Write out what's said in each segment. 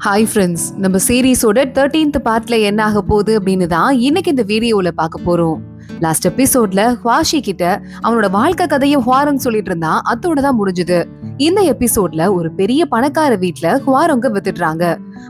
Hi friends, நம்ம சீரீஸோட 13th பார்ட்ல என்ன ஆக போகுது அப்படின்னு தான் இன்னைக்கு இந்த வீடியோல பார்க்க போறோம். லாஸ்ட் எபிசோட்ல ஹுவாஷி கிட்ட அவனோட வாழ்க்கை கதையை ஹுவாரங் சொல்லிட்டு இருந்தான். அதோட தான் முடிஞ்சுது. இந்த எபிசோட்ல ஒரு பெரிய பணக்கார வீட்ல ஹுவாரங்க வித்துடுறாங்க.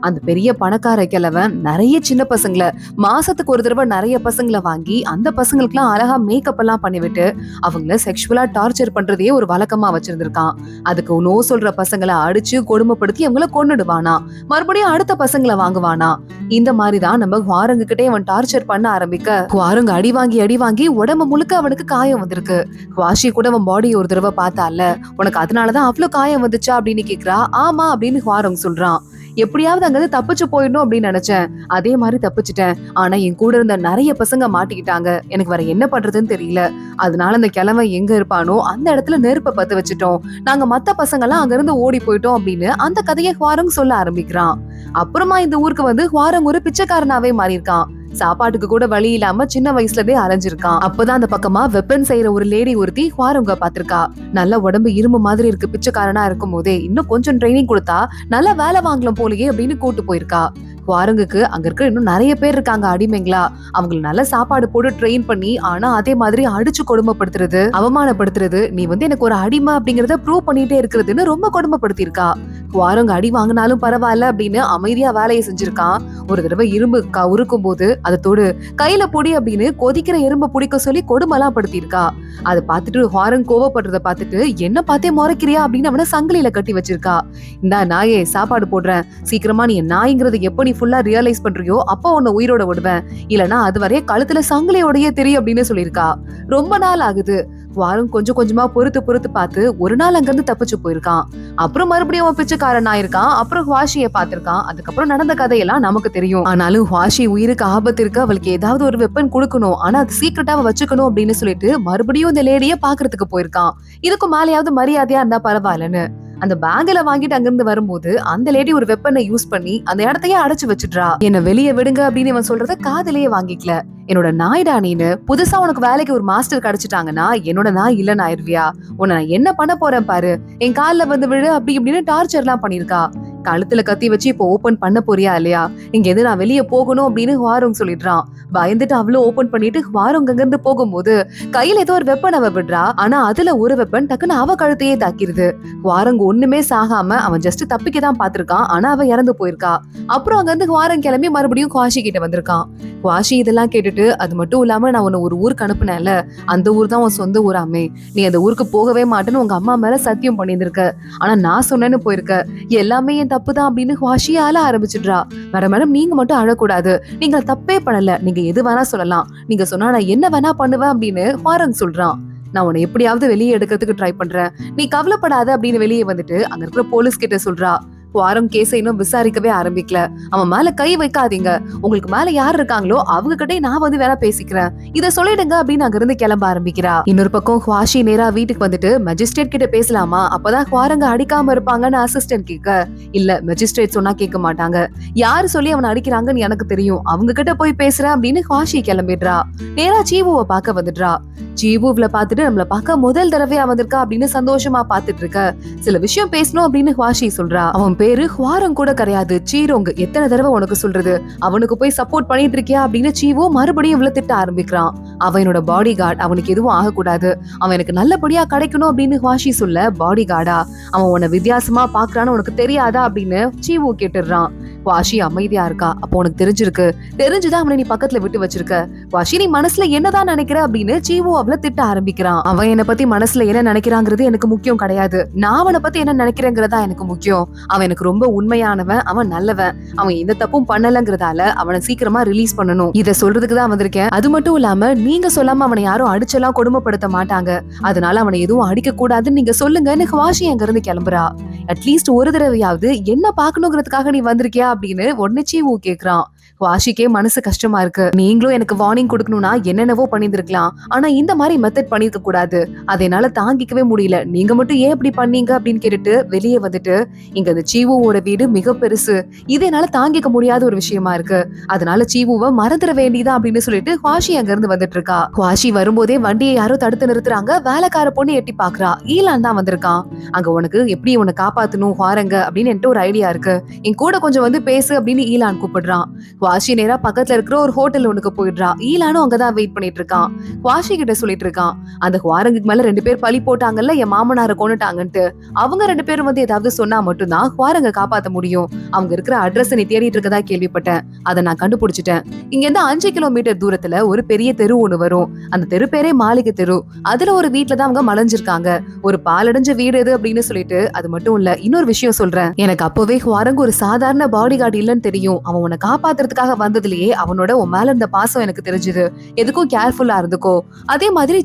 அந்த பெரிய பணக்கார கிழவன் நிறைய சின்ன பசங்களை மாசத்துக்கு ஒரு தடவை நிறைய பசங்களை வாங்கி அந்த பசங்களுக்குலாம் அழகா மேக்கப் எல்லாம் பண்ணிவிட்டு அவங்கள செக்ஷுவலா டார்ச்சர் பண்றதையே ஒரு வழக்கமா வச்சிருந்திருக்கான். அதுக்கு நோ சொல்ற பசங்களை அடிச்சு கொடுமைப்படுத்தி அவங்கள கொன்னுடுவானா, மறுபடியும் அடுத்த பசங்களை வாங்குவானா. இந்த மாதிரிதான் நம்ம ஹுவாரங்க கிட்டே அவன் டார்ச்சர் பண்ண ஆரம்பிக்க ஹுவாரங்க அடி வாங்கி உடம்பு முழுக்க அவனுக்கு காயம் வந்திருக்கு. ஹுவாஷி கூட அவன் பாடி ஒரு தடவை பார்த்தால, உனக்கு அதனாலதான் அவ்வளவு காயம் வந்துச்சா அப்படின்னு கேக்குறா. ஆமா அப்படின்னு ஹுவாரங் சொல்றான். எப்படியாவது அங்க தப்பிச்சு போயிடணும் அப்படின்னு நினைச்சேன், அதே மாதிரி தப்பிச்சுட்டேன். ஆனா என் கூட இருந்த நிறைய பசங்க மாட்டிக்கிட்டாங்க, எனக்கு வேற என்ன பண்றதுன்னு தெரியல. அதனால அந்த கிழவன் எங்க இருப்பானோ அந்த இடத்துல நெருப்பை பத்த வச்சுட்டோம். நாங்க மத்த பசங்க எல்லாம் அங்க இருந்து ஓடி போயிட்டோம் அப்படின்னு அந்த கதையை ஹுவாரங் சொல்ல ஆரம்பிக்கிறான். அப்புறமா இந்த ஊருக்கு வந்து ஹுவாரங் ஒரு பிச்சைக்காரனாவே மாறி இருக்கான். சாப்பாட்டுக்கு கூட வழி இல்லாம சின்ன வயசுல இருந்தே அலைஞ்சிருக்கான். அப்பதான் அந்த பக்கமா வெப்பன் செய்யற ஒரு லேடி ஒருத்தி ஹுவாரங்க பாத்திருக்கா. நல்ல உடம்பு இரும்பு மாதிரி இருக்கு. பிச்சைக்காரனா இருக்கும் போதே இன்னும் கொஞ்சம் ட்ரைனிங் கொடுத்தா நல்லா வேலை வாங்கலாம் போலயே அப்படின்னு கூட்டு போயிருக்கா. ஹுவாரங்குக்கு அங்க இருக்க இன்னும் நிறைய பேர் இருக்காங்க அடிமைங்களா. அவங்களுக்கு நல்ல சாப்பாடு போட்டு ட்ரெயின் பண்ணி, ஆனா அதே மாதிரி அடிச்சு கொடுமைப்படுத்துறது, அவமானப்படுத்துறது, நீ வந்து எனக்கு ஒரு அடிமை அப்படிங்கறத ப்ரூவ் பண்ணிட்டே இருக்கிறதுன்னு ரொம்ப கொடுமைப்படுத்தி இருக்கா. ஹுவாரங்க அடி வாங்கினாலும் பரவாயில்ல அப்படின்னு அமைதியா வேலையை செஞ்சிருக்கான். ஒரு தடவை இரும்பு உருக்கும் போது அதோடு கையில பொடி அப்படின்னு கொதிக்கிற எறும்பு பிடிக்க சொல்லி கொடுமைலாம் படுத்திருக்கா. அதை பார்த்துட்டு ஹுவாரங் கோவப்படுறத பார்த்துட்டு என்ன பார்த்தே முறைக்கிறியா அப்படின்னு அவனை சங்கிலியில கட்டி வச்சிருக்கா. இந்தா நாயே, சாப்பாடு போடுறேன், சீக்கிரமா நீ நாய்ங்கிறது எப்ப நீ ஃபுல்லா ரியலைஸ் பண்றியோ அப்ப உன்னை உயிரோட விடுவேன், இல்லனா அதுவரையே கழுத்துல சங்கிலியோடயே தெரியும் அப்படின்னு சொல்லியிருக்கா. ரொம்ப நாள் ஆகுது. ஹுவாரங் கொஞ்சம் கொஞ்சமா பொறுத்து பார்த்து ஒரு நாள் அங்க இருந்து தப்பிச்சு போயிருக்கான். அப்புறம் மறுபடியும் அவன் பிச்சைக்காரன் ஆயிருக்கான். அப்புறம் ஹுவாஷியை பார்த்திருக்கான். அதுக்கப்புறம் நடந்த கதையெல்லாம் நமக்கு தெரியும். ஆனாலும் ஹுவாஷி உயிருக்கு ஆபத்து இருக்கு, அவளுக்கு ஏதாவது ஒரு வெப்பன் கொடுக்கணும், ஆனா அது சீக்கிரட்டாவ வச்சுக்கணும் அப்படின்னு சொல்லிட்டு மறுபடியும் இந்த லேடிய பாக்குறதுக்கு போயிருக்கான். இதுக்கு மேலேயாவது மரியாதையா இருந்தா பரவாயில்லன்னு அந்த பேங்க்ல வாங்கிட்டு அங்கிருந்து வரும்போது அந்த லேடி ஒரு வெப்பனை யூஸ் பண்ணி அந்த இடத்தையே அடைச்சு வச்சுடுறா. என்ன வெளியே விடுங்க அப்படின்னு இவன் சொல்றத காதலையே வாங்கிக்கல. என்னோட நாய்டா நீனு, புதுசா உனக்கு வேலைக்கு ஒரு மாஸ்டர் கிடைச்சிட்டாங்கன்னா என்னோட நாய் இல்லன்னு ஆயிருவியா, உன்னை நான் என்ன பண்ண போறேன் பாரு, என் காலில் வந்து விழு அப்படி இப்படின்னு டார்ச்சர் எல்லாம் பண்ணிருக்கா. கழுத்துல கத்தி வச்சு இப்போ ஓபன் பண்ண போறியா இல்லையா, இங்க எது நான் வெளியே போகணும் அப்படின்னு ஹுவாரங் சொல்லிடுறான். பயந்துட்டு அவ்வளவு ஓபன் பண்ணிட்டு ஹுவாரங் அங்க இருந்து போகும்போது கையில ஏதோ ஒரு வெப்பன் அவ விடுறா. ஆனா அதுல ஒரு வெப்பன் டக்குன்னு அவ கழுத்தையே தாக்கிருது. ஹுவாரங் ஒண்ணுமே சாகாம அவன் ஜஸ்ட் தப்பிக்க தான் பாத்திருக்கான், ஆனா அவ இறந்து போயிருக்கா. அப்புறம் அங்க இருந்து ஹுவாரங் கிளம்பி மறுபடியும் ஹுவாஷி கிட்ட வந்திருக்கான். ஹுவாஷி இதெல்லாம் கேட்டுட்டு, அது மட்டும் இல்லாம நான் உன்னை ஒரு ஊருக்கு அனுப்புனேன்ல, அந்த ஊர் தான் உன் சொந்த ஊராமே, நீ அந்த ஊருக்கு போகவே மாட்டேன்னு உங்க அம்மா மேல சத்தியம் பண்ணியிருக்க, ஆனா நான் சொன்னேன்னு போயிருக்க, எல்லாமே என் தப்புதான் அப்படின்னு ஹுவாஷியா அழ ஆரம்பிச்சிடுறா. மேடம் நீங்க மட்டும் அழக்கூடாது, நீங்க தப்பே பண்ணல, நீங்க எது வேணா சொல்லலாம், நீங்க சொன்னா நான் என்ன வேணா பண்ணுவேன் அப்படின்னு ஹுவாரங் சொல்றான். நான் உன்னை எப்படியாவது வெளியே எடுக்கிறதுக்கு ட்ரை பண்றேன், நீ கவலைப்படாத அப்படின்னு வெளியே வந்துட்டு அங்க இருக்கிற போலீஸ் கிட்ட சொல்றா. ஹுவாரங் கேஸை இன்னும் விசாரிக்கவே ஆரம்பிக்கல. அவன் மேல கை வைக்காதீங்க, உங்களுக்கு மேல யார் இருக்காங்களோ அவங்க கிட்டே நான் வந்து வேலை பேசிக்கிறேன், இத சொல்லிடுங்க அப்படின்னு அங்க இருந்து கிளம்ப ஆரம்பிக்கிறா. இன்னொரு பக்கம் ஹுவாஷி நேரா வீட்டுக்கு வந்துட்டு மெஜிஸ்ட்ரேட் கிட்ட பேசலாமா, அப்பதான் ஹுவாரங்க அடிக்காம இருப்பாங்கன்னு அசிஸ்டன்ட் கேட்க, இல்ல மெஜிஸ்ட்ரேட் சொன்னா கேட்க மாட்டாங்க, யாரு சொல்லி அவனை அடிக்கிறாங்கன்னு எனக்கு தெரியும், அவங்க கிட்ட போய் பேசுறேன் அப்படின்னு ஹுவாஷி கிளம்பிடுறா. நேரா சீவுவை பார்க்க வந்துடுறா. சீவுல பாத்துட்டு நம்மள பார்க்க முதல் தடவையா வந்திருக்கா அப்படின்னு சந்தோஷமா பாத்துட்டு இருக்க. சில விஷயம் பேசணும் அப்படின்னு ஹுவாஷி சொல்றா. அவன் பேரு ஹுவாரங் கூட கிடையாது, சீரோங். எத்தனை தடவை உனக்கு சொல்றது, அவனுக்கு போய் சப்போர்ட் பண்ணிட்டு இருக்கியா அப்படின்னு சீவோ மறுபடியும் இவ்வளவு திட்ட ஆரம்பிக்கிறான். அவனோட பாடி கார்டு, அவனுக்கு எதுவும் ஆகக்கூடாது, அவன் எனக்கு நல்லபடியா கிடைக்கணும் அப்படின்னு ஹுவாஷி சொல்ல, பாடி கார்டா, அவன் உன்னை வித்தியாசமா பாக்குறான்னு உனக்கு தெரியாதா அப்படின்னு சீவோ கேட்டுடுறான். ஹுவாஷி அமைதியா இருக்கா. அப்போ உனக்கு தெரிஞ்சுதான் அவனை நீ பக்கத்துல விட்டு வச்சிருக்க, ஹுவாஷி நீ மனசுல என்னதான் நினைக்கிற அப்படின்னு சீவோ அவளை திட்ட ஆரம்பிக்கிறான். அவன் என்னை பத்தி மனசுல என்ன நினைக்கிறாங்கிறது எனக்கு முக்கியம் கிடையாது, நான் அவனை பத்தி என்ன நினைக்கிறேங்கிறதா எனக்கு முக்கியம். அவன் எனக்கு ரொம்ப உண்மையானவன், அவன் நல்லவன், அவன் எந்த தப்பும் பண்ணலங்கிறதால அவனை சீக்கிரமா ரிலீஸ் பண்ணணும், இத சொல்றதுக்கு தான் வந்திருக்கேன். அது மட்டும் இல்லாம நீங்க சொல்லாம அவனை யாரும் அடிச்செல்லாம் கொடுமைப்படுத்த மாட்டாங்க, அதனால அவனை எதுவும் அடிக்க கூடாதுன்னு நீங்க சொல்லுங்கன்னு ஹுவாஷி அங்க இருந்து கிளம்புறா. அட்லீஸ்ட் ஒரு தடவையாவது என்ன பாக்கணுங்கிறதுக்காக நீ வந்திருக்கியா அப்படின்னு உடனே சீவு கேக்குறான். வாஷிக்கே மனசு கஷ்டமா இருக்கு. நீங்களும் எனக்கு வார்னிங் கொடுக்கணும்னா என்னென்னவோ பண்ணிருக்கலாம், ஆனா இந்த மாதிரி மெத்தட் பண்ணிருக்க கூடாது. அதை என்னால தாங்கிக்கவே முடியல. நீங்க மட்டும் ஏன் இப்படி பண்ணீங்க அப்படின்னு கேட்டுட்டு வெளியே வந்துட்டு, இங்க அந்த சீவுவோட வீடு மிக பெருசு, இது என்னால தாங்கிக்க முடியாத ஒரு விஷயமா இருக்கு, அதனால சீவுவை மறந்துட வேண்டியதா அப்படின்னு சொல்லிட்டு வாஷி அங்க இருந்து வந்துட்டு இருக்கா. வாஷி வரும்போதே வண்டியை யாரோ தடுத்து நிறுத்துறாங்க. வேலைக்கார பொண்ணு எட்டி பாக்குறா. ஈலான் தான் வந்திருக்கான். அங்க உனக்கு எப்படி உன்னை காப்பாத்தணும் வாரங்க அப்படின்னு என்கிட்ட ஒரு ஐடியா இருக்கு, என் கூட கொஞ்சம் வந்து பேசு அப்படின்னு ஈலான் கூப்பிடுறான். வாஷி நேரா பக்கத்துல இருக்கிற ஒரு ஹோட்டல் ஒண்ணுக்கு போயிடுறா. ஈலானும் அங்கதான் வெயிட் பண்ணிட்டு இருக்கான். வாஷி கிட்ட சொல்லிட்டு இருக்கான், அந்த வாரங்குக்கு மேல 2 பேர் பழி போட்டாங்கல்ல, என் மாமனாரை கொண்டுட்டாங்கன்ட்டு, அவங்க 2 பேரும் வந்து ஏதாவது சொன்னா மட்டும்தான் வாரங்க காப்பாத்த முடியும். அவங்க இருக்கிற அட்ரஸ் நீ தேடிட்டு இருக்கதா கேள்விப்பட்டேன், அதை நான் கண்டுபிடிச்சிட்டேன். இங்க இருந்து 5 கிலோமீட்டர் தூரத்துல ஒரு பெரிய தெரு ஒண்ணு வரும். அந்த தெரு பேரே மாளிகை தெரு. அதுல ஒரு வீட்டுல தான் அவங்க மலைஞ்சிருக்காங்க. ஒரு பாலடைஞ்ச வீடு எது அப்படின்னு சொல்லிட்டு, அது மட்டும் இல்ல இன்னொரு விஷயம் சொல்றேன், எனக்கு அப்பவே வாரங்க ஒரு சாதாரண பாடி கார்டு இல்லன்னு தெரியும். அவன் உன்னை காப்பாத்துறதுக்காக வந்ததுலயே அவனோட உன் மேல இருந்த பாசம் எனக்கு தெரிஞ்சது. எதுக்கும் கேர்ஃபுல்லா இருந்துக்கோ. அதே மாதிரி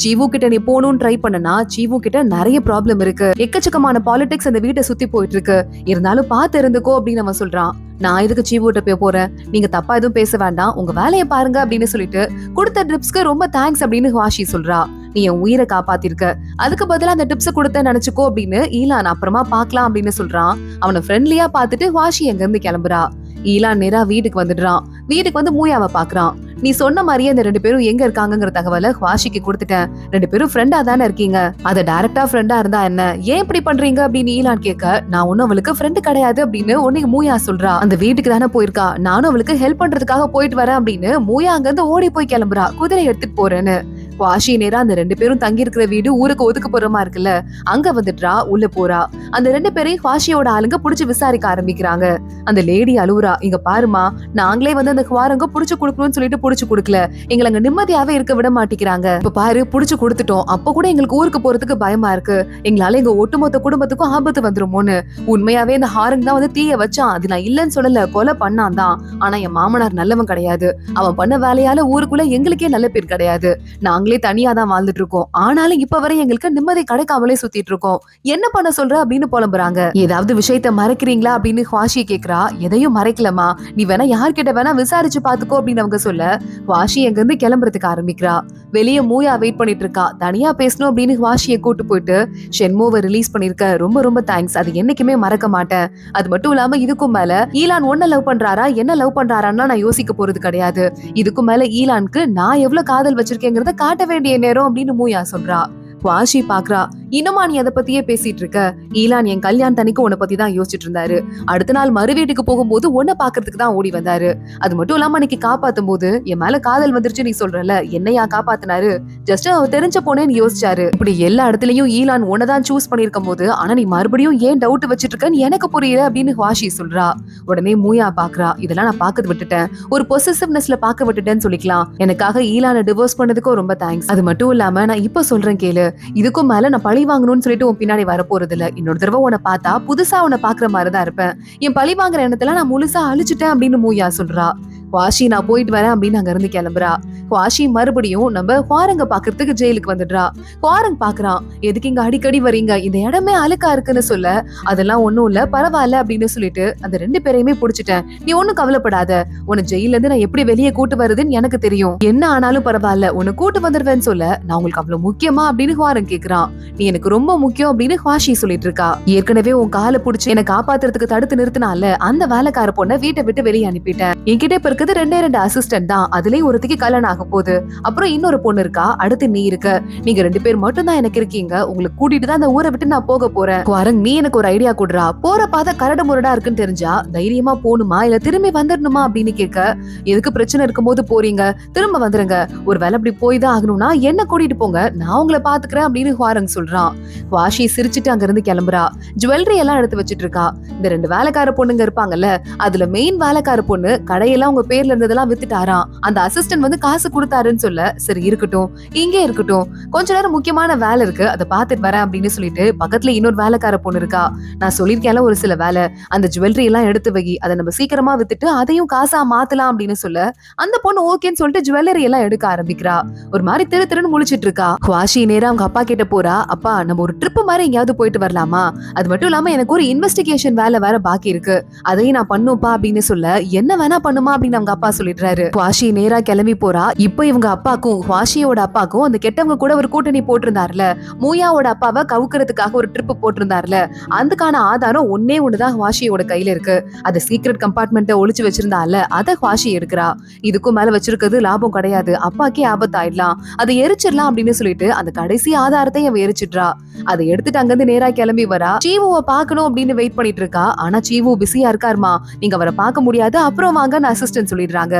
சீவு கிட்ட நீ போகணும்னு ட்ரை பண்ணனா, சீவு கிட்ட நிறைய ப்ராப்ளம் இருக்கு, எக்கச்சக்கமான பாலிடிக்ஸ் அந்த வீட்டை சுத்தி போயிட்டு இருக்கு, இருந்தாலும் பாத்து இருந்துக்கோ அப்படின்னு அவன் சொல்றான். நான் எதுக்கு சீவுட்ட போய் போறேன், நீங்க தப்பா எதுவும் பேச வேண்டாம், உங்க வேலையை பாருங்க அப்படின்னு சொல்லிட்டு கொடுத்த டிப்ஸ்க்கு ரொம்ப தேங்க்ஸ் அப்படின்னு வாஷி சொல்றா. நீ என் உயிரை காப்பாத்திருக்க, அதுக்கு பதிலா அந்த டிப்ஸ் கொடுத்த நினைச்சுக்கோ அப்படின்னு ஈலான் அப்புறமா பாக்கலாம் அப்படின்னு சொல்றான். அவனை ஃப்ரெண்ட்லியா பாத்துட்டு வாஷி எங்க இருந்து கிளம்புறா. ஈலான் நேரா வீட்டுக்கு வந்துடுறான். வீட்டுக்கு வந்து மூயாவை பாக்குறான். நீ சொன்ன மாதிரியே அந்த 2 பேரும் எங்க இருக்காங்கிற தகவலை வாஷிக்கு கொடுத்துட்டேன். 2 பேரும் ஃப்ரெண்டா தானே இருக்கீங்க, அத டைரக்டா ஃப்ரெண்டா இருந்தா என்ன, ஏன் இப்படி பண்றீங்க அப்படின்னு ஈலான் கேட்க, நான் ஒன்னும் அவளுக்கு ஃப்ரெண்டு கிடையாது அப்படின்னு உன்னைக்கு மூயா சொல்றா. அந்த வீட்டுக்கு தானே போயிருக்கா, நானும் அவளுக்கு ஹெல்ப் பண்றதுக்காக போயிட்டு வரேன் அப்படின்னு மூயா அங்க இருந்து ஓடி போய் கிளம்புறா, குதிரை எடுத்துட்டு போறேன்னு. வாஷி நேரா அந்த 2 பேரும் தங்கி இருக்கிற வீடு ஊருக்கு ஒதுக்குப்புறமா இருக்குல்ல, அங்க வந்துட்டா. உள்ள போறா. அந்த 2 பேரையும் வாஷியோட ஆளுங்க புடிச்சு விசாரிக்க ஆரம்பிக்கிறாங்க. அந்த லேடி அழுவுறா, இங்க பாருமா, நாங்களே வந்து அந்த குவாரங்க புடிச்சு கொடுக்கணும்னு சொல்லிட்டு புடிச்சு கொடுக்கல, எங்களை அங்க நிம்மதியாவே இருக்க விட மாட்டேங்கிறாங்க. இப்ப பாரு புடிச்சு கொடுத்துட்டோம், அப்ப கூட எங்களுக்கு ஊருக்கு போறதுக்கு பயமா இருக்கு, எங்களால எங்க ஒட்டுமொத்த குடும்பத்துக்கும் ஆபத்து வந்துருமோன்னு. உண்மையாவே இந்த ஹாரங் தான் வந்து தீய வச்சான், அது நான் இல்லன்னு சொல்லல, கொலை பண்ணான் தான். ஆனா என் மாமனார் நல்லவன் கிடையாது, அவன் பண்ண வேலையால ஊருக்குள்ள எங்களுக்கே நல்ல பேர் கிடையாது, நாங்களே தனியா தான் வாழ்ந்துட்டு இருக்கோம், ஆனாலும் இப்ப வரை எங்களுக்கு நிம்மதி கிடைக்காமலே சுத்திட்டு இருக்கோம், என்ன பண்ண சொல்ற அப்படின்னு புலம்புறாங்க. ஏதாவது விஷயத்த மறைக்கிறீங்களா அப்படின்னு வாஷி கேக்குறா. எதையும் மறைக்கலமா, நீ வேணா யார்கிட்ட வேணா விசாரிச்சு பாத்துக்கோ அப்படின்னு அவங்க சொல்ல, வாஷி எங்க இருந்து கிளம்புறதுக்கு ஆரம்பிக்கிறா. வெளியே மூயா வெயிட் பண்ணிட்டு இருக்கா. தனியா பேசணும் அப்படின்னு வாஷியை கூட்டு போயிட்டு, ஷென்மோவை ரிலீஸ் பண்ணிருக்க, ரொம்ப ரொம்ப தேங்க்ஸ், அது என்னைக்குமே மறக்க மாட்டேன். அது மட்டும் இல்லாம இதுக்கும் மேல ஈலான் ஒன்ன லவ் பண்றாரா என்ன லவ் பண்றாரான்னா நான் யோசிக்க போறது கிடையாது, இதுக்கும் மேல ஈலானுக்கு நான் எவ்வளவு காதல் வச்சிருக்கேங்கிறத காட்ட வேண்டிய நேரம் அப்படின்னு மூயா சொல்றா. வாஷி பாக்குறா, இன்னுமா நீ அதை பத்தியே பேசிட்டு இருக்க, ஈலான் என் கல்யாணத்தன்னைக்கு உன்னை பத்தி தான் யோசிச்சுட்டு இருந்தாரு, அடுத்த நாள் மறு வீட்டுக்கு போகும்போது உன்னை பாக்குறதுக்கு தான் ஓடி வந்தாரு, அது மட்டும் இல்லாம அன்னைக்கு காப்பாத்தும் போது என் மேல காதல் வந்துருச்சு நீ சொல்றல, என்னையா காப்பாத்தினாரு, ஜஸ்ட் அவர் தெரிஞ்ச போனேன்னு யோசிச்சாரு, இப்படி எல்லா இடத்துலயும் ஈலான் உன்னதான் சூஸ் பண்ணிருக்கும் போது ஆனா நீ மறுபடியும் ஏன் டவுட் வச்சிட்டு இருக்கன்னு எனக்கு புரியல அப்படின்னு வாஷி சொல்றா. உடனே மூயா பாக்குறா, இதெல்லாம் நான் பாக்க விட்டுட்டேன், ஒரு பொசசிவ்னஸ்ல பாக்க விட்டுட்டேன்னு சொல்லிக்கலாம், எனக்காக ஈலான டிவோர்ஸ் பண்ணதுக்கும் ரொம்ப தேங்க்ஸ், அது மட்டும் இல்லாம நான் இப்ப சொல்றேன் கேளு, இதுக்கும் மேல நான் பழி வாங்கணும்னு சொல்லிட்டு உன் பின்னாடி வர போறது இல்ல, இன்னொரு தடவை உன்னை பார்த்தா புதுசா உன்னை பாக்குற மாதிரிதான் இருப்பேன், என் பழி வாங்குற எண்ணத்துல நான் முழுசா அழிச்சிட்டேன் அப்படின்னு மூயா சொல்றா. வாஷி நான் போயிட்டு வரேன் அப்படின்னு அங்க இருந்து கிளம்புறா. வாஷி மறுபடியும் நம்ம குவாரங்க பாக்குறதுக்கு ஜெயிலுக்கு வந்துடுறா. குவாரங் பாக்குறான், எதுக்கு இங்க அடிக்கடி வரீங்க, இந்த இடமே அழுக்கா இருக்குன்னு சொல்ல, அதெல்லாம் ஒண்ணும் இல்ல பரவாயில்ல அப்படின்னு சொல்லிட்டு அந்த 2 பேரையுமே புடிச்சிட்டேன், நீ ஒண்ணும் கவலைப்படாத, உன்னை ஜெயில இருந்து நான் எப்படி வெளியே கூட்டு வருதுன்னு எனக்கு தெரியும், என்ன ஆனாலும் பரவாயில்ல உன்னை கூட்டு வந்துருவேன்னு சொல்ல, நான் உங்களுக்கு அவ்வளவு முக்கியமா அப்படின்னு குவாரங் கேக்குறான். நீ எனக்கு ரொம்ப முக்கியம் அப்படின்னு வாஷி சொல்லிட்டு இருக்கா. ஏற்கனவே உன் காலை புடிச்சு என்னை காப்பாத்துறதுக்கு தடுத்து நிறுத்தினால அந்த வேலைக்கார பொண்ணை வீட்டை விட்டு வெளியே அனுப்பிட்டேன், என்கிட்ட இப்ப இருக்குது 2 அசிஸ்டன்ட் தான், அதுலயும் ஒருத்திக்கு கல்யாணம் ஆக போகுது, அப்புறம் இன்னொரு பொண்ணு இருக்கா, அடுத்து நீ இருக்க, நீங்க 2 பேர் மட்டும் தான் எனக்கு இருக்கீங்க, உங்களுக்கு கூட்டிட்டு தான் அந்த ஊரை விட்டு நான் போக போறேன், குவாரங் நீ எனக்கு ஒரு ஐடியா கொடுறா, போற பாதை கரடு முரடா இருக்குன்னு தெரிஞ்சா தைரியமா போகணுமா இல்ல திரும்பி வந்துடணுமா அப்படின்னு கேட்க, எதுக்கு பிரச்சனை இருக்கும் போது போறீங்க, திரும்ப வந்துருங்க, ஒரு வேலை அப்படி போய் தான் ஆகணும்னா என்ன கூட்டிட்டு போங்க, நான் உங்களை பாத்துக்கிறேன் அப்படின்னு குவாரங் சொல்றான். வாஷி சிரிச்சுட்டு அங்க இருந்து கிளம்புறா. ஜுவல்லரி எல்லாம் எடுத்து வச்சிட்டு இருக்கா. இந்த 2 வேலைக்கார பொண்ணுங்க இருப்பாங்கல்ல, அதுல மெயின் வேலைக்கார பொண்ணு கடையெல்லாம் உங்க பேர்ல இருந்ததெல்லாம் வித்துட்டாராம். அந்த அசிஸ்டன்ட் வந்து காசு கொடுத்தாருன்னு சொல்ல, சரி இருக்கட்டும், இங்கே இருக்கட்டும், கொஞ்ச நேரம் முக்கியமான வேலை இருக்கு, அதை பார்த்துட்டு வரேன் அப்படின்னு சொல்லிட்டு பக்கத்துல இன்னொரு வேலைக்கார பொண்ணு இருக்கா. நான் சொல்லிருக்கேன்ல ஒரு சில வேலை, அந்த ஜுவல்லரி எல்லாம் எடுத்து வை, அதை நம்ம சீக்கிரமா வித்துட்டு அதையும் காசா மாத்தலாம் அப்படின்னு சொல்ல, அந்த பொண்ணு ஓகேன்னு சொல்லிட்டு ஜுவல்லரி எல்லாம் எடுக்க ஆரம்பிக்கிறா. ஒரு மாதிரி திரு திருன்னு முழிச்சிட்டு இருக்கா. குவாஷி நேரா அவங்க அப்பா கிட்ட போறா. அப்பா, நம்ம ஒரு ட்ரிப் மாதிரி எங்கேயாவது போயிட்டு வரலாமா? அது மட்டும் இல்லாம எனக்கு ஒரு இன்வெஸ்டிகேஷன் வேலை வேற பாக்கி இருக்கு, அதையும் நான் பண்ணுப்பா அப்படின்னு சொல்ல, என்ன வேணா பண்ணுமா அப்படின்னு அவங்க அப்பா சொல்லிடுறாரு. குவாஷி நேரா கிளம்பி போறா. இப்போ இவங்க அப்பாக்கும் குவாஷியோட அப்பாக்கும் அந்த கெட்டவங்க கூட ஒரு கூட்டணி போட்டிருந்தாருல, மூயாவோட அப்பாவை கவுக்கிறதுக்காக ஒரு ட்ரிப் போட்டிருந்தாருல, அதுக்கான ஆதாரம் ஒன்னே ஒண்ணுதான் குவாஷியோட கையில இருக்கு. அது சீக்ரெட் கம்பார்ட்மெண்ட்டை ஒளிச்சு வச்சிருந்தால, அதை குவாஷி எடுக்கிறா. இதுக்கும் மேல வச்சிருக்கிறது லாபம் கிடையாது, அப்பாக்கே ஆபத்தாயிடலாம், அதை எரிச்சிடலாம் அப்படின்னு சொல்லிட்டு அந்த கடைசி ஆதாரத்தை அவ எரிச்சிடுறா. அதை எடுத்துட்டு அங்கிருந்து நேரா கிளம்பி வரா. சீவுவை பாக்கணும் அப்படின்னு வெயிட் பண்ணிட்டு இருக்கா. ஆனா சீவு பிஸியா இருக்காருமா, நீங்க அவரை பார்க்க முடியாது, அப்புறம் வாங்கன்னு அசிஸ்டன்ட் சொல்லிடுறாங்க.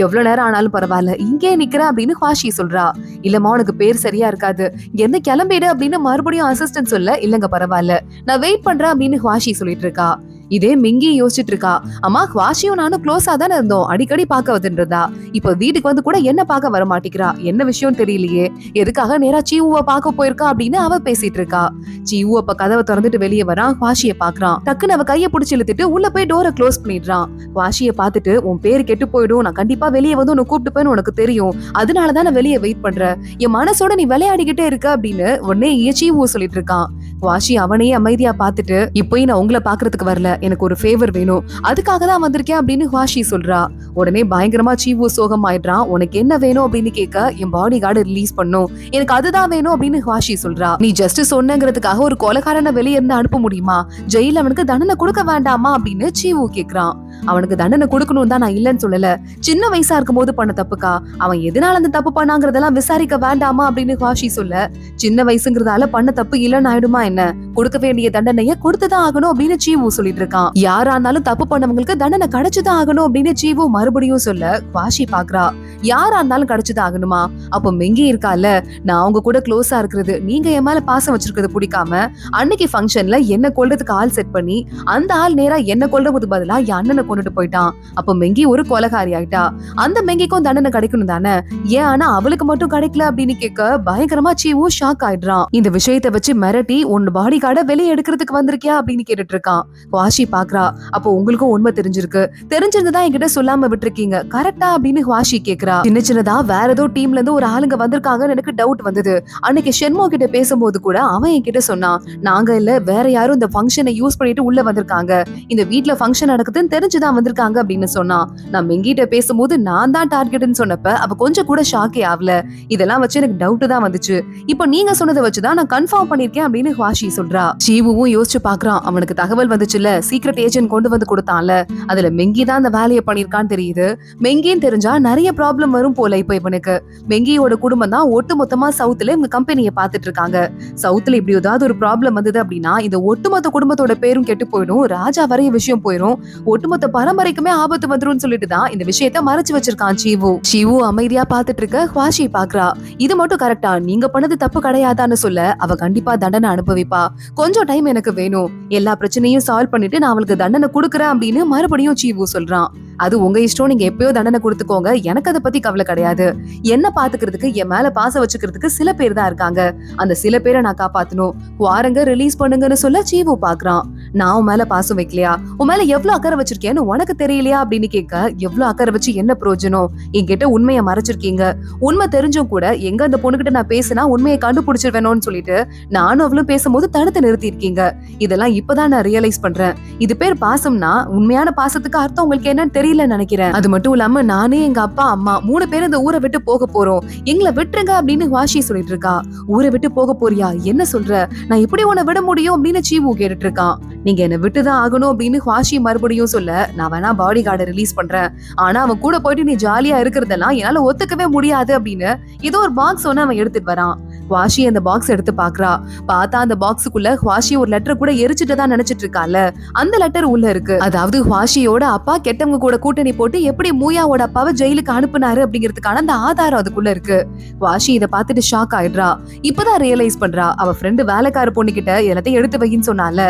எவ்வளவு நேரம் ஆனாலும் பரவாயில்ல, இங்கே நிக்கிற அப்படின்னு குவாஷி சொல்றா. இல்லம்மா, உனக்கு பேர் சரியா இருக்காது, என்ன கிளம்பிடு அப்படின்னு மறுபடியும் அசிஸ்டன்ட் சொல்ல, இல்லங்க பரவாயில்ல, நான் வெயிட் பண்றேன் அப்படின்னு குவாஷி சொல்லிட்டு இருக்கா. இதே மிங்கி யோசிச்சுட்டு இருக்கா. அம்மா, குவாஷியும் நானும் க்ளோஸா தானே இருந்தோம், அடிக்கடி பார்க்க வந்துருந்தா, இப்ப வீட்டுக்கு வந்து கூட என்ன பார்க்க வர மாட்டேங்கிறா, என்ன விஷயம் தெரியலையே, எதுக்காக நேரா சீவுவை பார்க்க போயிருக்கா அப்படின்னு அவ பேசிட்டு இருக்கா. சீவு அப்ப கதவை திறந்துட்டு வெளியே வரான். குவாஷியை பாக்குறான். டக்குன்னு அவ கையை பிடிச்சி இழுத்துட்டு உள்ள போய் டோரை க்ளோஸ் பண்ணிடுறான். குவாஷியை பார்த்துட்டு, உன் பேரு கெட்டு போயிடும், நான் கண்டிப்பா வெளியே வந்து உன்னை கூப்பிட்டு போய் உனக்கு தெரியும், அதனாலதான் நான் வெளியே வெயிட் பண்றேன், என் மனசோட நீ விளையாடிக்கிட்டே இருக்க அப்படின்னு உடனே சீவு சொல்லிட்டு இருக்கான். குவாஷி அவனையே அமைதியா பார்த்துட்டு, இப்போயும் நான் உங்களை பாக்குறதுக்கு வரல, எனக்கு ஒரு ஃபேவர் வேணும், அதுக்காக தான் வந்திருக்கேன் அப்படின்னு குவாஷி சொல்றா. உடனே பயங்கரமா சீவு சோகம் ஆயிடுறான். உனக்கு என்ன வேணும் அப்படின்னு கேட்க, என் பாடி கார்டு ரிலீஸ் பண்ணும், எனக்கு அதுதான் வேணும் அப்படின்னு குவாஷி சொல்றா. நீ ஜஸ்ட் சொன்னங்கிறதுக்காக ஒரு கொலைகாரனை வெளியே இருந்து அனுப்ப முடியுமா? ஜெயில அவனுக்கு தண்டனை கொடுக்க வேண்டாமா அப்படின்னு சீவு கேக்குறான். அவனுக்கு தண்டனை கொடுக்கணும் தான் நான் இல்லன்னு சொல்லல, சின்ன வயசா இருக்கும் போது பண்ண தப்புக்கா, அவன் எதனால அந்த தப்பு பண்ணாங்கிறதெல்லாம் விசாரிக்க வேண்டாமா அப்படின்னு குவாஷி சொல்ல, சின்ன வயசுங்கிறதால பண்ண தப்பு இல்லன்னு ஆயிடுமா என்ன, கொடுக்க வேண்டிய தண்டனைய கொடுத்துதான் ஆகணும் அப்படின்னு சீவு சொல்லிட்டு இருக்கான். யாரா இருந்தாலும் தப்பு பண்ணவங்களுக்கு தண்டனை கிடைச்சுதான் ஆகணும் அப்படின்னு சீவு மறுபடியும் சொல்ல, குவாஷி பாக்குறா. யாரா இருந்தாலும் கிடைச்சுதான் ஆகணுமா? அப்போ மெங்கி இருக்கால, நான் அவங்க கூட க்ளோஸா இருக்கிறது, நீங்க என் மேல பாசம் வச்சிருக்கிறது பிடிக்காம அன்னைக்கு ஃபங்க்ஷன்ல என்ன கொல்றதுக்கு ஆள் செட் பண்ணி அந்த ஆள் நேரா என்ன கொல்றதுக்கு பதிலா என் அண்ணனை கொண்டுட்டு போயிட்டான். அப்போ மெங்கி ஒரு கொலைகாரி ஆயிட்டா. அந்த மெங்கிக்கும் தண்டனை கிடைக்கணும் தானே, ஏன் ஆனா அவளுக்கு மட்டும் கிடைக்கல அப்படின்னு கேட்க பயங்கரமா சீவு ஷாக் ஆயிடுறான். இந்த விஷயத்தை வச்சு மிரட்டி உன் பாடி கார்டை வெளியே எடுக்கிறதுக்கு வந்திருக்கியா அப்படின்னு கேட்டுட்டு இருக்கான். குவாஷி பாக்குறா. அப்போ உங்களுக்கும் உண்மை தெரிஞ்சிருக்கு, தெரிஞ்சிருந்துதான் என்கிட்ட சொல்லாம விட்டுருக்கீங்க கரெக்டா அப்படின்னு குவாஷி கேக்குறா. சின்ன சின்னதா வேற ஏதோ டீம்ல இருந்து ஒரு ஆளுங்க வந்திருக்காங்கன்னு எனக்கு டவுட் வந்தது. அன்னைக்கு ஷென்மோ கிட்ட பேசும்போது கூட அவன் என்கிட்ட சொன்னான், நாங்க இல்ல வேற யாரும் இந்த ஃபங்க்ஷனை யூஸ் பண்ணிட்டு உள்ள வந்திருக்காங்க, இந்த வீட்ல ஃபங்க்ஷன் நடக்குதுன்னு தெரிஞ்சுதான் வந்திருக்காங்க அப்படின்னு சொன்னான். நான் மெங்கிட்ட பேசும்போது நான் தான் டார்கெட்னு சொன்னப்ப அவ கொஞ்சம் கூட ஷாக்கே ஆகல. இதெல்லாம் வச்சு எனக்கு டவுட் தான் வந்துச்சு, இப்போ நீங்க சொன்னதை வச்சுதான் நான் கன்ஃபார்ம் பண்ணிருக்கேன் அப்படின்னு குவாஷி சொல்றா. சீவுவும் யோசிச்சு பாக்குறான். அவனுக்கு தகவல் வந்துச்சுல, சீக்ரெட் ஏஜென்ட் கொண்டு வந்து கொடுத்தான்ல, அதுல மெங்கி தான் அந்த வேலையை பண்ணிருக்கான்னு தெரியுது. மெங்கின்னு தெரிஞ்சா நிறைய ப்ராப்ளம் வரும் போல. இப்ப இவனுக்கு மெங்கியோட குடும்பம் தான் ஒட்டு மொத்தமா சவுத்துல இவங்க கம்பெனியை பாத்துட்டு இருக்காங்க. சவுத்துல இப்படி ஏதாவது ஒரு ப்ராப்ளம் வந்தது அப்படின்னா இந்த ஒட்டுமொத்த குடும்பத்தோட பேரும் கெட்டு போயிடும், ராஜா வரைய விஷயம் போயிடும், ஒட்டுமொத்த பரம்பரைக்குமே ஆபத்து வந்துரும் சொல்லிட்டு தான் இந்த விஷயத்த மறைச்சு வச்சிருக்கான் சீவு. சீவு அமைதியா பாத்துட்டு இருக்க குவாஷி பாக்குறா. இது மட்டும் கரெக்டா, நீங்க பண்ணது தப்பு கிடையாதான்னு சொல்ல, அவ கண்டிப்பா தண்டனை அனுபவிப்பா, கொஞ்சம் டைம் எனக்கு வேணும், எல்லா பிரச்சனையும் சால்வ் பண்ணிட்டு நான் அவளுக்கு தண்டனை கொடுக்குறேன் அப்படின்னு மறுபடியும் சீவு சொல்றான். அது உங்க இஷ்டம், நீங்க எப்பயோ தண்டனை கொடுத்துக்கோங்க, எனக்கு அதை பத்தி கவலை கிடையாது, என்ன பாத்துக்கிறதுக்கு என் மேல பாசம் வச்சுக்கிறதுக்கு சில பேர் தான் இருக்காங்க, அந்த சில பேரை நான் காப்பாத்தணும், வாரங்க ரிலீஸ் பண்ணுங்கன்னு சொல்ல சீவு பாக்குறான். நான் உன் மேல பாசம் வைக்கலையா, உன் மேல எவ்வளவு அக்கறை வச்சிருக்கேன்னு உனக்கு தெரியலையா அப்படின்னு கேட்க, எவ்வளவு அக்கறை வச்சு என்ன பிரயோஜனம், என்கிட்ட உண்மையை மறைச்சிருக்கீங்க, உண்மை தெரிஞ்சும் கூட எங்க அந்த பொண்ணுகிட்ட நான் பேசினா உண்மையை கண்டுபிடிச்சிருவேணும்னு சொல்லிட்டு நானும் அவளும் பேசும்போது தடுத்து நிறுத்தி இருக்கீங்க, இதெல்லாம் இப்பதான் நான் ரியலைஸ் பண்றேன், இது பேர் பாசம்னா உண்மையான பாசத்துக்கு அர்த்தம் உங்களுக்கு என்னன்னு தெரியல நினைக்கிறேன். அது மட்டும் இல்லாம நானே எங்க அப்பா அம்மா 3 பேரும் இந்த ஊரை விட்டு போக போறோம், எங்களை விட்டுருங்க அப்படின்னு வாஷி சொல்லிட்டு இருக்கா. ஊரை விட்டு போக போறியா, என்ன சொல்ற, நான் எப்படி உன்னை விட முடியும் அப்படின்னு சீவு கேட்டுட்டு இருக்கான். நீங்க என்ன விட்டுதான் ஆகணும் அப்படின்னு வாஷி மறுபடியும் சொல்ல, நான் வேணா பாடி கார்டை ரிலீஸ் பண்றேன், ஆனா அவன் கூட போயிட்டு நீ ஜாலியா இருக்கிறதெல்லாம் என்னால ஒத்துக்கவே முடியாது அப்படின்னு ஏதோ ஒரு பாக்ஸ் ஒன்னு அவன் எடுத்துட்டு வரான். வாஷி அந்த பாக்ஸ் எடுத்து பாக்குறா. பார்த்தா அந்த பாக்ஸுக்குள்ள வாஷி ஒரு லெட்டர் கூட எரிச்சுட்டு தான் நினைச்சிட்டு இருக்கால. அந்த லெட்டர் உள்ள இருக்கு. அதாவது வாஷியோட அப்பா கெட்டவங்க கூட கூட்டணி போட்டு எப்படி மூயாவோட அப்பாவை ஜெயிலுக்கு அனுப்புனாரு அப்படிங்கிறதுக்கான அந்த ஆதாரம் அதுக்குள்ள இருக்கு. வாஷி இதை பார்த்துட்டு ஷாக் ஆயிடுறா. இப்பதான் ரியலைஸ் பண்றா, அவ ஃப்ரெண்டு வேலைக்கார பொண்ணு கிட்ட எல்லாத்தையும் எடுத்து வைன்னு சொன்னால,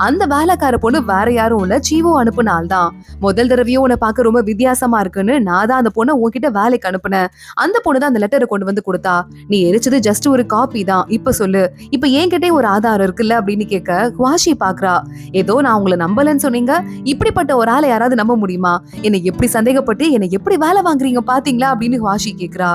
அந்த வேலைக்கார பொண்ணு வேற யாரும் இல்ல, சீவோ அனுப்புனாள் தான். முதல் தடவையும் உன்னை பார்க்க ரொம்ப வித்தியாசமா இருக்குன்னு நான் தான் அந்த பொண்ணை உன்கிட்ட வேலைக்கு அனுப்புனேன். அந்த பொண்ணு தான் அந்த லெட்டரை கொண்டு வந்து கொடுத்தா. நீ எரிச்சது ஜஸ்ட் ஒரு காப்பி தான். இப்ப சொல்லு, இப்ப என்கிட்ட ஒரு ஆதாரம் இருக்குல்ல அப்படின்னு கேட்க வாஷி பாக்குறா. ஏதோ நான் உங்களை நம்பலன்னு சொன்னீங்க, இப்படிப்பட்ட ஒரு ஆளை யாராவது நம்ப முடியுமா? என்னை எப்படி சந்தேகப்பட்டு என்னை எப்படி வேலை வாங்குறீங்க பாத்தீங்களா அப்படின்னு வாஷி கேக்குறா.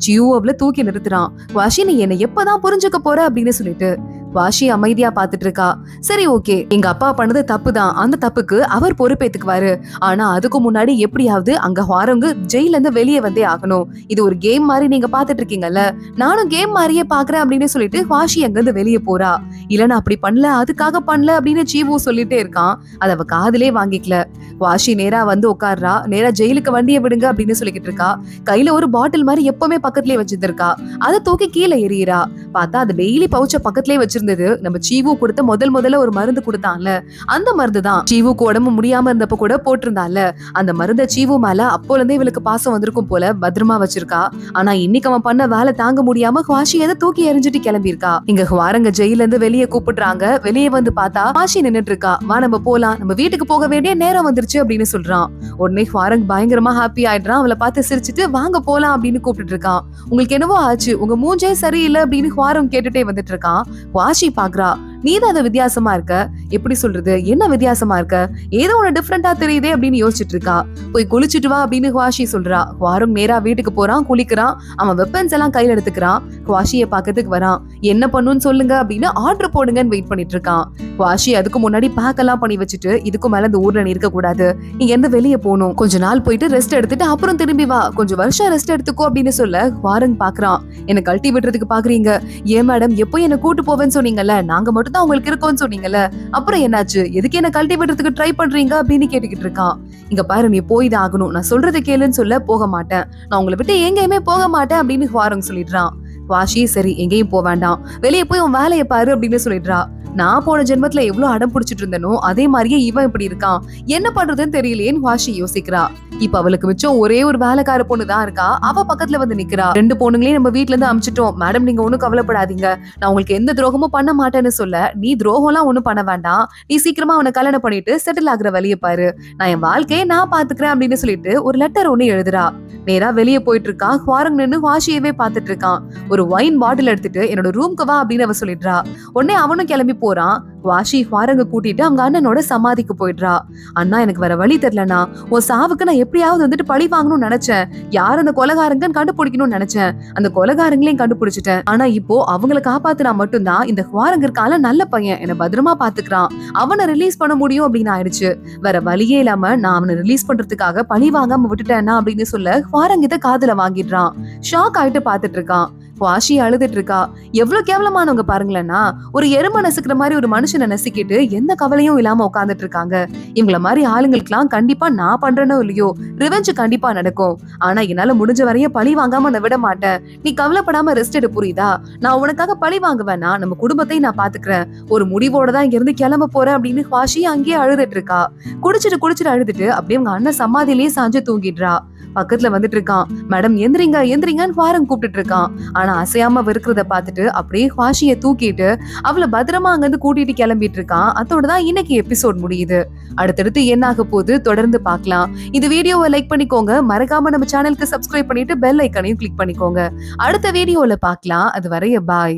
சியூ அவளை தூக்கி நிறுத்துறான். வாஷி, நீ என்னை எப்பதான் புரிஞ்சுக்க போற அப்படின்னு சொல்லிட்டு வாஷி அமைதியா பாத்துட்டு இருக்கா. சரி, ஓகே, எங்க அப்பா பண்ணது தப்பு தான், அந்த தப்புக்கு அவர் பொறுப்பேத்துக்குவாரு. ஆனா அதுக்கு முன்னாடி எப்படியாவது அங்க ஹாரங்கு ஜெயில இருந்து வெளியே வந்தே ஆகணும். இது ஒரு கேம் மாதிரி நீங்க பாத்துட்டு இருக்கீங்கல்ல, நானும் கேம் மாதிரியே பாக்குறேன் அப்படின்னு சொல்லிட்டு வாஷி அங்க இருந்து வெளியே போறா. இல்ல நான் அப்படி பண்ணல, அதுக்காக பண்ணல அப்படின்னு சீவு சொல்லிட்டே இருக்கான். அத அவ காதுலே வாங்கிக்கல. வாஷி நேரா வந்து உட்கார்றா. நேரா ஜெயிலுக்கு வண்டியை விடுங்க அப்படின்னு சொல்லிக்கிட்டு இருக்கா. கையில ஒரு பாட்டில் மாதிரி எப்பவுமே பக்கத்துலயே வச்சிருந்திருக்கா. அதை தூக்கி கீழே எறியறா. பார்த்தா அது டெய்லி பவுச்ச பக்கத்துலயே வச்சிருந்தது. நம்ம சீவு கொடுத்த முதல்ல ஒரு மருந்து கொடுத்தான்ல, அந்த மருந்து தான். சீவுக்கு உடம்பு முடியாம இருந்தப்ப கூட போட்டிருந்தால, அந்த மருந்த சீவு மேல அப்போல இருந்தே இவளுக்கு பாசம் வந்திருக்கும் போல பத்திரமா வச்சிருக்கா. ஆனா இன்னைக்கு அவன் பண்ண வேலை தாங்க முடியாம வாஷி எதை தூக்கி எறிஞ்சிட்டு கிளம்பியிருக்கா. இங்க வாரங்க ஜெயில இருந்து வெளியே கூப்பிடுறாங்க. வெளியே வந்து பார்த்தா வாஷி நின்னுட்டு இருக்கா. வா நம்ம போலாம், நம்ம வீட்டுக்கு போக வேண்டிய நேரம் வந்துருச்சு அப்படின்னு சொல்றான். உடனே வாரங் பயங்கரமா ஹாப்பி ஆயிடுறான். அவளை பார்த்து சிரிச்சுட்டு வாங்க போலாம் அப்படின்னு கூப்பிட்டு இருக்கான். உங்களுக்கு என்னவோ ஆச்சு, உங்க மூஞ்சே சரியில்லை அப்படின்னு வாரம் கேட்டுட்டே வந்துட்டு இருக்கான். வாஷி பாக்குறா. நீதான் அது வித்தியாசமா இருக்க. எப்படி சொல்றது, என்ன வித்தியாசமா இருக்க, ஏதோ ஒண்ணு டிஃபரெண்டா தெரியுதே அப்படின்னு யோசிச்சுட்டு இருக்கா. போய் குளிச்சுட்டு வா அப்படின்னு வாஷி சொல்றா. வாரம் நேரா வீட்டுக்கு போறான். குளிக்கிறான். அவன் வெப்பன்ஸ் எல்லாம் கையில எடுத்துக்கிறான். வாஷியை பாக்கிறதுக்கு வரான். என்ன பண்ணுன்னு சொல்லுங்க அப்படின்னு ஆர்டர் போடுங்கன்னு வெயிட் பண்ணிட்டு இருக்கான். வாஷி அதுக்கு முன்னாடி பேக் எல்லாம் பண்ணி வச்சுட்டு, இதுக்கு மேல இந்த ஊர்ல நீ இருக்க கூடாது, நீங்க எந்த வெளியே போகணும், கொஞ்ச நாள் போயிட்டு ரெஸ்ட் எடுத்துட்டு அப்புறம் திரும்பி வா, கொஞ்சம் வருஷம் ரெஸ்ட் எடுத்துக்கோ அப்படின்னு சொல்ல வாரங் பாக்குறான். என்ன கழட்டி விடுறதுக்கு பாக்குறீங்க? ஏன் மேடம், எப்போ என்ன கூட்டு போவேன்னு சொன்னீங்கல்ல, நாங்க மட்டும் தான் உங்களுக்கு இருக்கோம்னு சொன்னீங்கல்ல, அப்புறம் என்னாச்சு, எதுக்கு என்ன கழட்டி விடுறதுக்கு ட்ரை பண்றீங்க அப்படின்னு கேட்டுக்கிட்டு இருக்கான். இங்க பாரு, நீ போய் தான் ஆகணும், நான் சொல்றது கேளுன்னு சொல்ல போக மாட்டேன், நான் உங்களை விட்டு எங்கேயுமே போக மாட்டேன் அப்படின்னு வாரங் சொல்லிடுறான். வாஷி சரி எங்கேயும் போக வேண்டாம், வெளியே போய் உன் வேலையை பாரு அப்படின்னு சொல்லிடுறா. நான் போன ஜென்மத்துல எவ்வளவு அடம் பிடிச்சிட்டு இருந்தனோ அதே மாதிரியே இவன் இப்படி இருக்கான், என்ன பண்றதுன்னு தெரியலையேன்னு வாஷி யோசிக்கிறா. இப்ப அவளுக்கு மிச்சம் ஒரே ஒரு வேலைக்கார பொண்ணு தான் இருக்கா. அவ பக்கத்துல வந்து நிக்கிறா. 2 பொண்ணுங்களையும் நம்ம வீட்டுல இருந்து அமிச்சிட்டோம் மேடம், நீங்க ஒண்ணும் கவலைப்படாதீங்க, நான் உங்களுக்கு எந்த துரோகமும் பண்ண மாட்டேன்னு சொல்ல, நீ துரோகம் எல்லாம் ஒண்ணும் பண்ண வேண்டாம், நீ சீக்கிரமா அவனை கல்யாணம் பண்ணிட்டு செட்டில் ஆகுற வழியை பாரு, நான் என் வாழ்க்கையை நான் பாத்துக்கிறேன் அப்படின்னு சொல்லிட்டு ஒரு லெட்டர் ஒண்ணு எழுதுறா. நேரா வெளியே போயிட்டு இருக்கா. வாரங் நின்னு வாஷியவே பாத்துட்டு இருக்கான். ஒரு வைன் பாட்டில் எடுத்துட்டு என்னோட ரூம்க்கு வா அப்படின்னு அவ சொல்லிடுறா. உடனே அவனும் கிளம்பி போறான். வாஷி வாரங்க கூட்டிட்டு அவங்க அண்ணனோட சமாதிக்கு போயிடுறா. அண்ணா, எனக்கு வேற வழி தெரியலண்ணா, உன் சாவுக்கு நான் எப்படியாவது வந்துட்டு பழி வாங்கணும்னு நினைச்சேன், யார் அந்த கொலைகாரங்கன்னு கண்டுபிடிக்கணும்னு நினைச்சேன், அந்த கொலைகாரங்களையும் கண்டுபிடிச்சிட்டேன். ஆனா இப்போ அவங்களை காப்பாத்துனா மட்டும்தான் இந்த வாரங்க இருக்கால நல்ல பையன், என்ன பத்திரமா பாத்துக்கிறான், அவனை ரிலீஸ் பண்ண முடியும் அப்படின்னு ஆயிடுச்சு. வேற வழியே இல்லாம நான் அவனை ரிலீஸ் பண்றதுக்காக பழி வாங்காம விட்டுட்டேன்னா அப்படின்னு சொல்ல வாரங்க இதை காதுல வாங்கிடுறான். ஷாக் ஆயிட்டு பாத்துட்டு இருக்கான். வாஷி அழுதுட்டு இருக்கா. எவ்வளவு கேவலமானவங்க பாருங்களேன்னா, ஒரு எருமை நசுக்கிற மாதிரி ஒரு மனுஷனை நசுக்கிட்டு எந்த கவலையும் இல்லாம உட்காந்துட்டு இருக்காங்க. இவங்கள மாதிரி ஆளுங்களுக்கு எல்லாம் கண்டிப்பா நான் பண்றேனோ இல்லையோ ரிவெஞ்ச் கண்டிப்பா நடக்கும். ஆனா என்னால முடிஞ்ச வரைய பழி வாங்காம நான் விட மாட்டேன், நீ கவலைப்படாம ரெஸ்ட் எடு, புரியுதா? நான் உனக்காக பழி வாங்குவேனா, நம்ம குடும்பத்தையும் நான் பாத்துக்கிறேன், ஒரு முடிவோட தான் இங்க இருந்து கிளம்ப போறேன் அப்படின்னு வாஷி அங்கேயே அழுதுட்டு இருக்கா. குடிச்சிட்டு அழுதுட்டு அப்படியே அவங்க அண்ணன் சமாதியிலேயே சாஞ்சு தூங்கிடுறா. பக்கத்துல வந்துட்டு இருக்கான். மேடம் எந்திரிங்க எந்திரிங்கன்னு வாரங் கூப்பிட்டு இருக்கான். ஆனா அசையாம இருக்கிறத பாத்துட்டு அப்படியே வாஷியை தூக்கிட்டு அவளை பத்திரமா அங்க இருந்து கூட்டிட்டு கிளம்பிட்டு இருக்கான். அதோடதான் இன்னைக்கு எபிசோட் முடியுது. அடுத்தடுத்து என்ன ஆக போகுது தொடர்ந்து பார்க்கலாம். இந்த வீடியோவை லைக் பண்ணிக்கோங்க, மறக்காம நம்ம சேனலுக்கு சப்ஸ்கிரைப் பண்ணிட்டு பெல் ஐக்கனையும் கிளிக் பண்ணிக்கோங்க. அடுத்த வீடியோல பார்க்கலாம். அது வரைய பாய்.